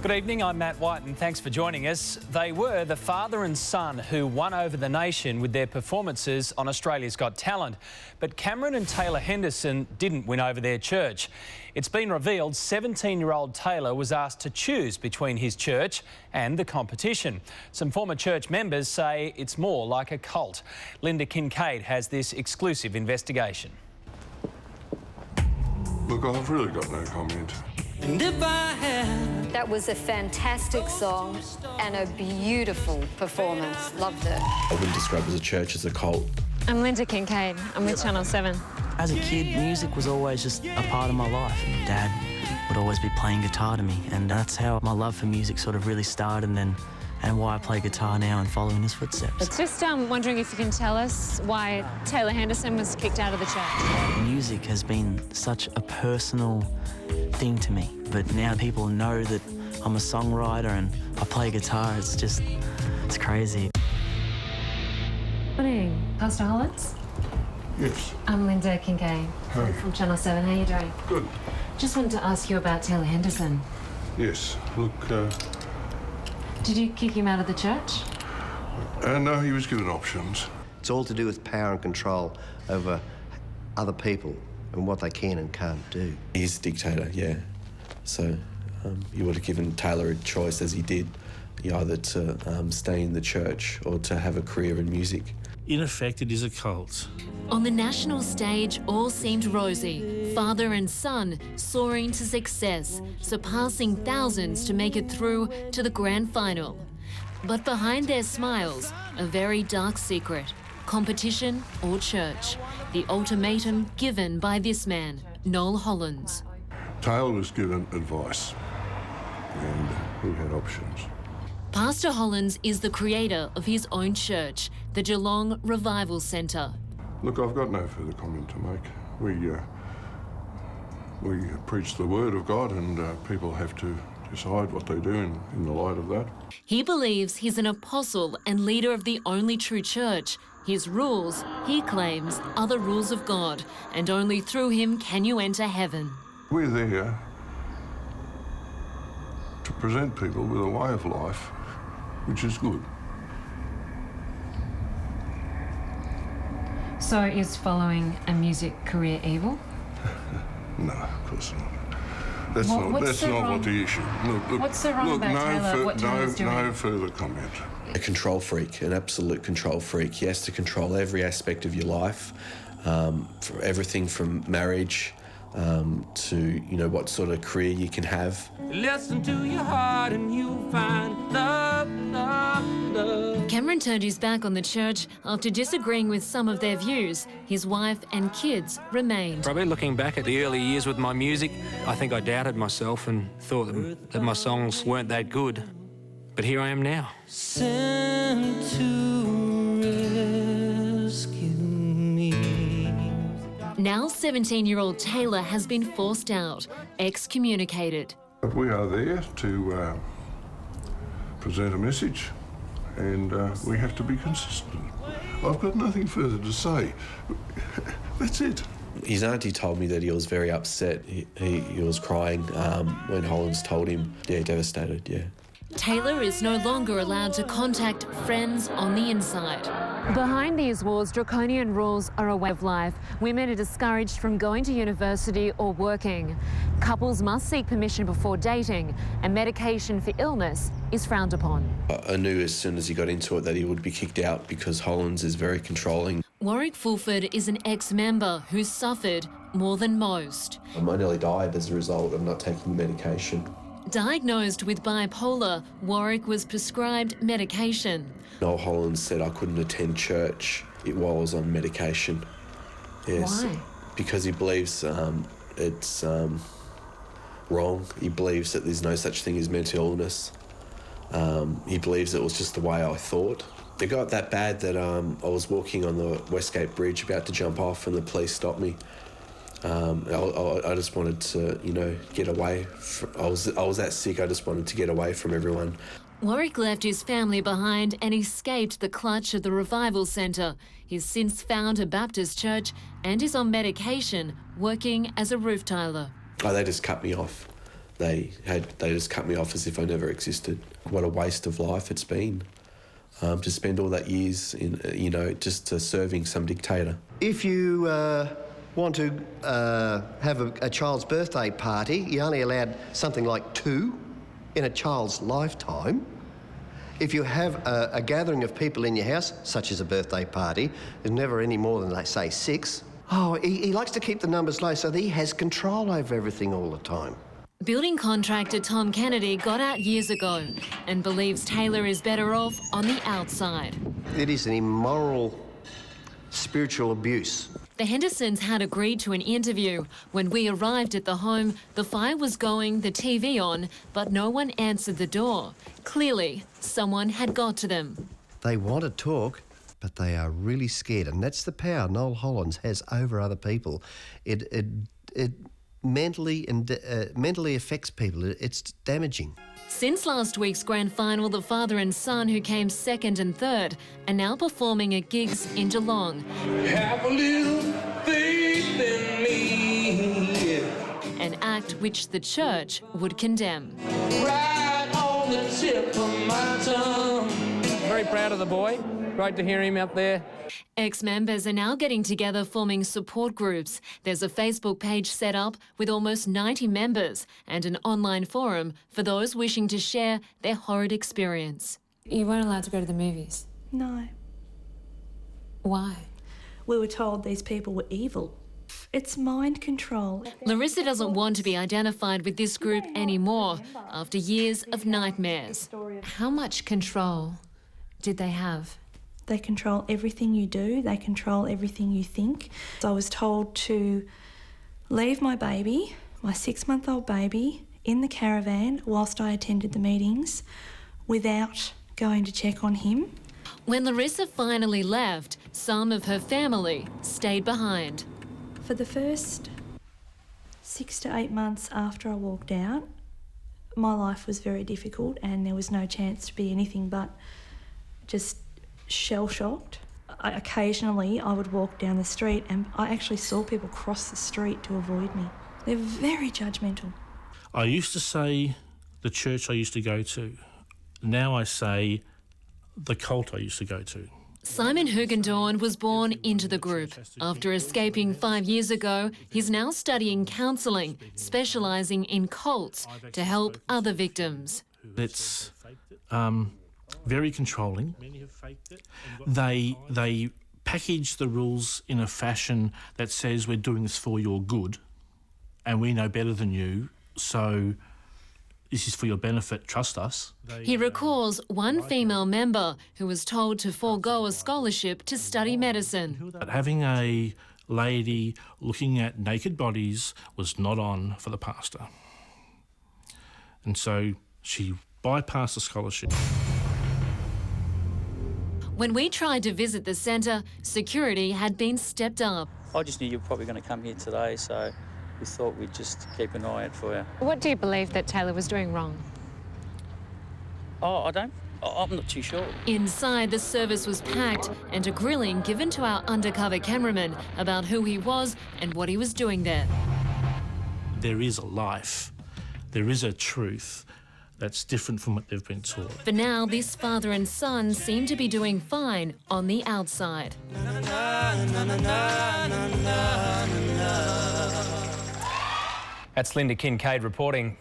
Good evening, I'm Matt White and thanks for joining us. They were the father and son who won over the nation with their performances on Australia's Got Talent. But Cameron and Taylor Henderson didn't win over their church. It's been revealed 17-year-old Taylor was asked to choose between his church and the competition. Some former church members say it's more like a cult. Linda Kincaid has this exclusive investigation. Look, I've really got no comment. And if I had... That was a fantastic song and a beautiful performance. Loved it. I wouldn't describe as a church, as a cult. I'm Linda Kincaid. I'm with Channel 7. As a kid, music was always just a part of my life. Dad would always be playing guitar to me, and that's how my love for music sort of really started, and why I play guitar now and follow in his footsteps. Just wondering if you can tell us why Taylor Henderson was kicked out of the church. Music has been such a personal thing to me, but now people know that I'm a songwriter and I play guitar. It's crazy. Morning, Pastor Hollins. Yes. I'm Linda Kincaid. Hi. I'm from Channel 7. How are you doing? Good. Just wanted to ask you about Taylor Henderson. Yes. Look, Did you kick him out of the church? no, he was given options. It's all to do with power and control over other people and what they can and can't do. He's a dictator, yeah. So he would have given Taylor a choice, as he did, either to stay in the church or to have a career in music. In effect, it is a cult. On the national stage, all seemed rosy. Father and son soaring to success, surpassing thousands to make it through to the grand final. But behind their smiles, a very dark secret. Competition or church. The ultimatum given by this man, Noel Hollins. Taylor was given advice, and he had options. Pastor Hollins is the creator of his own church, the Geelong Revival Centre. Look, I've got no further comment to make. We preach the word of God, and people have to decide what they do in the light of that. He believes he's an apostle and leader of the only true church. His rules, he claims, are the rules of God, and only through him can you enter heaven. We're there to present people with a way of life which is good. So is following a music career evil? No, of course not. That's not what the issue. Look, what's so wrong about Taylor, what Taylor's doing? No further comment. A control freak, an absolute control freak. He has to control every aspect of your life, for everything from marriage to, what sort of career you can have. Listen to your heart and you'll find love, love, love. Cameron turned his back on the church after disagreeing with some of their views. His wife and kids remained. Probably looking back at the early years with my music, I think I doubted myself and thought that my songs weren't that good. But here I am now. Sent to rescue me. Now 17-year-old Taylor has been forced out, excommunicated. But we are there to present a message, and we have to be consistent. I've got nothing further to say. That's it. His auntie told me that he was very upset. He was crying when Hollins told him, devastated, yeah. Taylor is no longer allowed to contact friends on the inside. Behind these walls, draconian rules are a way of life. Women are discouraged from going to university or working. Couples must seek permission before dating, and medication for illness is frowned upon. I knew as soon as he got into it that he would be kicked out because Hollins is very controlling. Warwick Fulford is an ex-member who suffered more than most. I nearly died as a result of not taking the medication. Diagnosed with bipolar, Warwick was prescribed medication. Noel Hollins said I couldn't attend church while I was on medication. Yes. Why? Because he believes it's wrong. He believes that there's no such thing as mental illness. He believes it was just the way I thought. It got that bad that I was walking on the Westgate Bridge about to jump off and the police stopped me. I just wanted to, get away. I was that sick, I just wanted to get away from everyone. Warwick left his family behind and escaped the clutch of the Revival Centre. He's since found a Baptist church and is on medication, working as a roof tiler. Oh, they just cut me off. They just cut me off as if I never existed. What a waste of life it's been to spend all that years in, just serving some dictator. If you want to have a child's birthday party, you're only allowed something like 2 in a child's lifetime. If you have a gathering of people in your house, such as a birthday party, there's never any more than, say, 6. Oh, he likes to keep the numbers low so that he has control over everything all the time. Building contractor Tom Kennedy got out years ago and believes Taylor is better off on the outside. It is an immoral, spiritual abuse. The Hendersons had agreed to an interview. When we arrived at the home, the fire was going, the TV on, but no one answered the door. Clearly, someone had got to them. They want to talk, but they are really scared, and that's the power Noel Hollins has over other people. It mentally affects people. It's damaging. Since last week's grand final, the father and son, who came second and third, are now performing at gigs in Geelong. Have a little faith in me. An act which the church would condemn. Right on the tip of my tongue. Very proud of the boy. Great to hear him out there. Ex-members are now getting together, forming support groups. There's a Facebook page set up with almost 90 members and an online forum for those wishing to share their horrid experience. You weren't allowed to go to the movies? No. Why? We were told these people were evil. It's mind control. Larissa doesn't want to be identified with this group anymore after years of nightmares. How much control did they have? They control everything you do. They control everything you think. So I was told to leave my baby, my 6-month-old baby, in the caravan whilst I attended the meetings without going to check on him. When Larissa finally left, some of her family stayed behind. For the first 6 to 8 months after I walked out, my life was very difficult and there was no chance to be anything but just shell-shocked. Occasionally I would walk down the street and I actually saw people cross the street to avoid me. They're very judgmental. I used to say the church I used to go to. Now I say the cult I used to go to. Simon Hugendorn was born into the group. After escaping 5 years ago, he's now studying counselling, specialising in cults to help other victims. It's very controlling. They package the rules in a fashion that says we're doing this for your good and we know better than you, so this is for your benefit, trust us. He recalls one female member who was told to forego a scholarship to study medicine. Having a lady looking at naked bodies was not on for the pastor. And so she bypassed the scholarship. When we tried to visit the centre, security had been stepped up. I just knew you were probably going to come here today, so we thought we'd just keep an eye out for you. What do you believe that Taylor was doing wrong? Oh, I'm not too sure. Inside, the service was packed and a grilling given to our undercover cameraman about who he was and what he was doing there. There is a life, there is a truth that's different from what they've been taught. For now, this father and son seem to be doing fine on the outside. That's Linda Kincaid reporting.